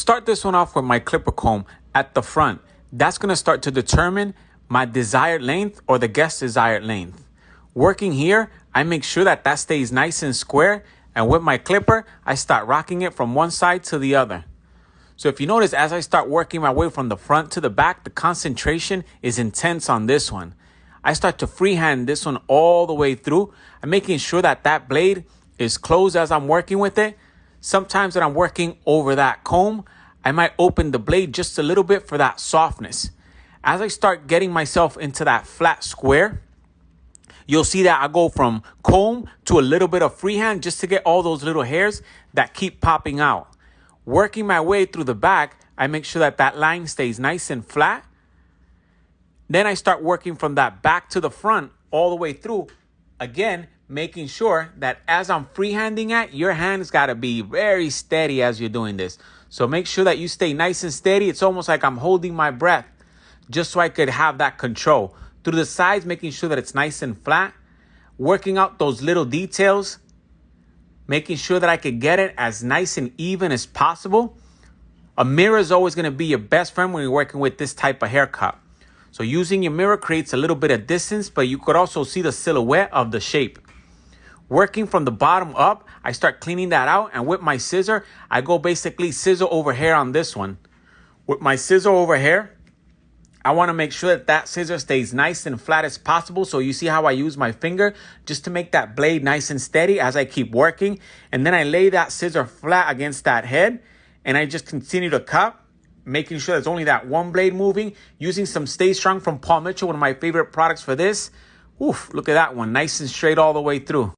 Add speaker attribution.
Speaker 1: start this one off with my clipper comb at the front. That's going to start to determine my desired length or the guest's desired length. Working here, I make sure that that stays nice and square, and with my clipper, I start rocking it from one side to the other. So if you notice, as I start working my way from the front to the back, the concentration is intense on this one. I start to freehand this one all the way through. I'm making sure that that blade is closed as I'm working with it. Sometimes when I'm working over that comb, I might open the blade just a little bit for that softness. As I start getting myself into that flat square, you'll see that I go from comb to a little bit of freehand just to get all those little hairs that keep popping out. Working my way through the back, I make sure that that line stays nice and flat. Then I start working from that back to the front all the way through. Again, making sure that as I'm freehanding at, your hand's got to be very steady as you're doing this. So make sure that you stay nice and steady. It's almost like I'm holding my breath just so I could have that control. Through the sides, making sure that it's nice and flat. Working out those little details. Making sure that I could get it as nice and even as possible. A mirror is always going to be your best friend when you're working with this type of haircut. So using your mirror creates a little bit of distance, but you could also see the silhouette of the shape. Working from the bottom up, I start cleaning that out, and with my scissor, I go basically scissor over hair on this one. With my scissor over hair, I want to make sure that that scissor stays nice and flat as possible. So you see how I use my finger just to make that blade nice and steady as I keep working. And then I lay that scissor flat against that head, and I just continue to cut, making sure there's only that one blade moving, using some Stay Strong from Paul Mitchell, one of my favorite products for this. Oof, look at that one, nice and straight all the way through.